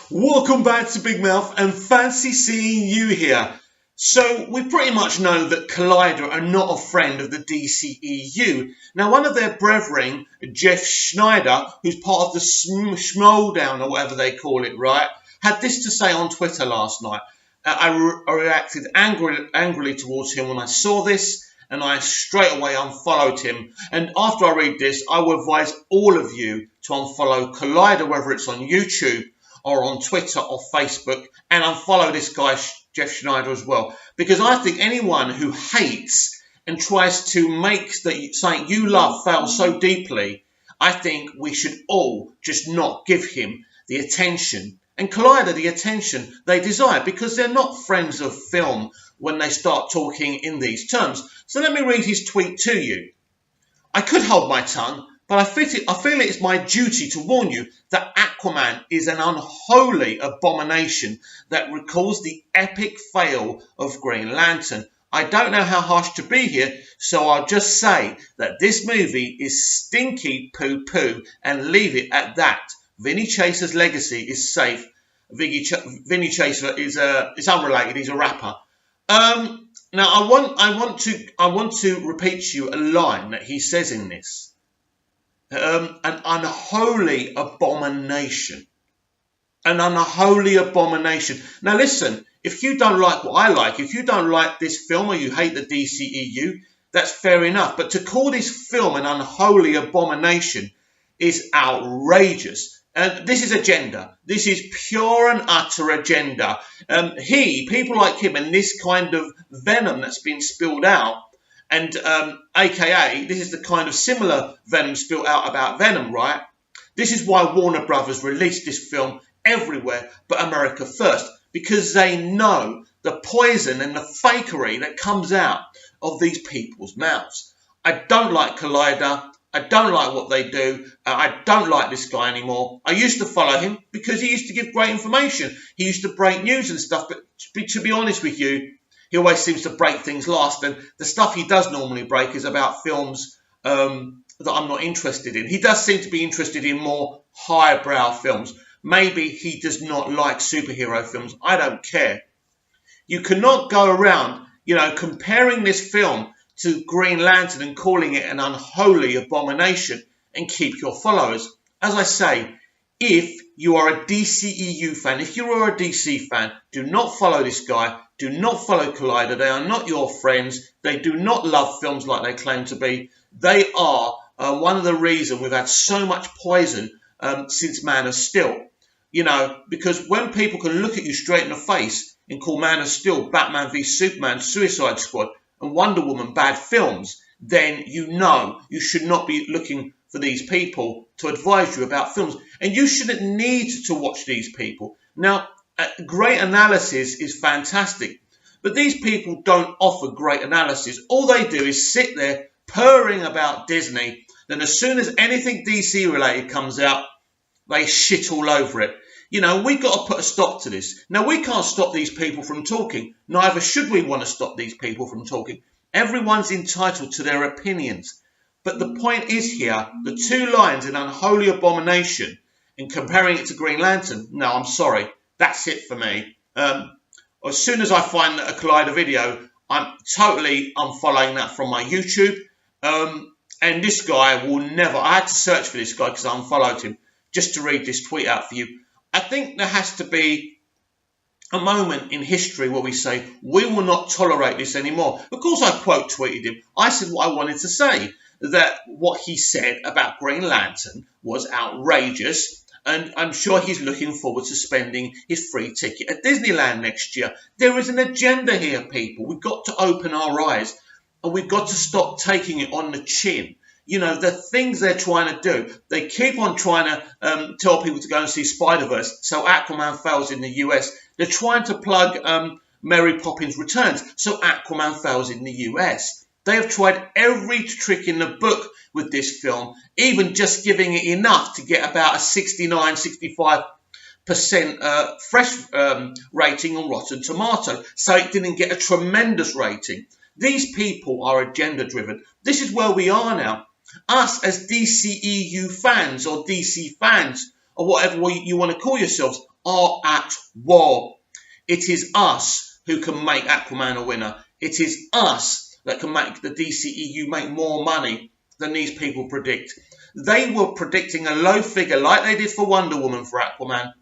Welcome back to Big Mouth and fancy seeing you here. So we pretty much know that Collider are not a friend of the DCEU. Now one of their brethren, Jeff Schneider, who's part of the Schmodown or whatever they call it, right, had this to say on Twitter last night. I reacted angrily towards him when I saw this, and I straight away unfollowed him. And after I read this, I will advise all of you to unfollow Collider, whether it's on YouTube or on Twitter or Facebook, and unfollow this guy, Jeff Schneider, as well. Because I think anyone who hates and tries to make something you love fail so deeply, I think we should all just not give him the attention and Collider the attention they desire, because they're not friends of film when they start talking in these terms. So let me read his tweet to you. I could hold my tongue, but I feel it is my duty to warn you that Aquaman is an unholy abomination that recalls the epic fail of Green Lantern. I don't know how harsh to be here, so I'll just say that this movie is stinky poo-poo and leave it at that. Vinny Chaser's legacy is safe. Vinny Chaser is unrelated. He's a rapper. Now I want to repeat to you a line that he says in this. An unholy abomination. An unholy abomination. Now listen, if you don't like what I like, if you don't like this film or you hate the DCEU, that's fair enough. But to call this film an unholy abomination is outrageous. This is agenda. This is pure and utter agenda. People like him and this kind of venom that's been spilled out, and AKA, this is the kind of similar venom spilled out about Venom, right? This is why Warner Brothers released this film everywhere but America first, because they know the poison and the fakery that comes out of these people's mouths. I don't like Collider. I don't like what they do. I don't like this guy anymore. I used to follow him because he used to give great information. He used to break news and stuff, but to be honest with you, he always seems to break things last, and the stuff he does normally break is about films that I'm not interested in. He does seem to be interested in more highbrow films. Maybe he does not like superhero films. I don't care. You cannot go around, comparing this film to Green Lantern and calling it an unholy abomination and keep your followers. As I say, if you are a DCEU fan, if you are a DC fan, do not follow this guy. Do not follow Collider. They are not your friends. They do not love films like they claim to be. They are one of the reasons we've had so much poison since Man of Steel. Because when people can look at you straight in the face and call Man of Steel, Batman v Superman, Suicide Squad, and Wonder Woman bad films, then you should not be looking for these people to advise you about films. And you shouldn't need to watch these people. Now, great analysis is fantastic, but these people don't offer great analysis. All they do is sit there purring about Disney. Then as soon as anything DC related comes out, they shit all over it. We've got to put a stop to this. Now, we can't stop these people from talking. Neither should we want to stop these people from talking. Everyone's entitled to their opinions. But the point is here, the two lines in unholy abomination and comparing it to Green Lantern, no, I'm sorry. That's it for me. As soon as I find a Collider video, I'm totally unfollowing that from my YouTube. And this guy will never... I had to search for this guy because I unfollowed him just to read this tweet out for you. I think there has to be a moment in history where we say, we will not tolerate this anymore. Of course, I quote tweeted him. I said what I wanted to say, that what he said about Green Lantern was outrageous, and I'm sure he's looking forward to spending his free ticket at Disneyland next year. There is an agenda here, people. We've got to open our eyes, and we've got to stop taking it on the chin. The things they're trying to do, they keep on trying to tell people to go and see Spider-Verse, so Aquaman fails in the US. They're trying to plug Mary Poppins Returns, so Aquaman fails in the US. They have tried every trick in the book with this film, even just giving it enough to get about a 69, 65% fresh rating on Rotten Tomato, so it didn't get a tremendous rating. These people are agenda-driven. This is where we are now. Us as DCEU fans or DC fans or whatever you want to call yourselves, are at war. It is us who can make Aquaman a winner. It is us that can make the DCEU make more money than these people predict. They were predicting a low figure like they did for Wonder Woman for Aquaman.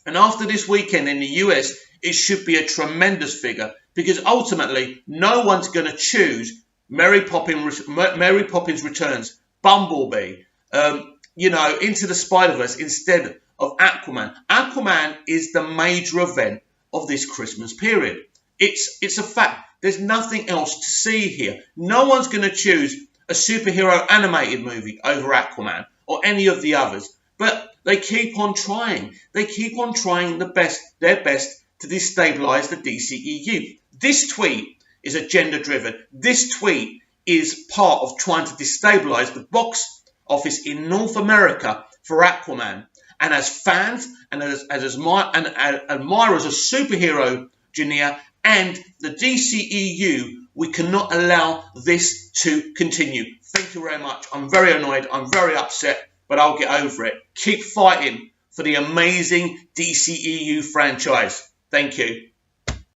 And after this weekend in the US, it should be a tremendous figure, because ultimately no one's going to choose Mary Poppins Returns, Bumblebee, Into the Spider-Verse instead of Aquaman. Aquaman is the major event of this Christmas period. It's a fact. There's nothing else to see here. No one's going to choose a superhero animated movie over Aquaman or any of the others. But they keep on trying. They keep on trying their best to destabilize the DCEU. This tweet is agenda driven. This tweet is part of trying to destabilize the box office in North America for Aquaman. And as fans and as admirers of superhero genre and the DCEU, we cannot allow this to continue. Thank you very much. I'm very annoyed. I'm very upset, but I'll get over it. Keep fighting for the amazing DCEU franchise. Thank you.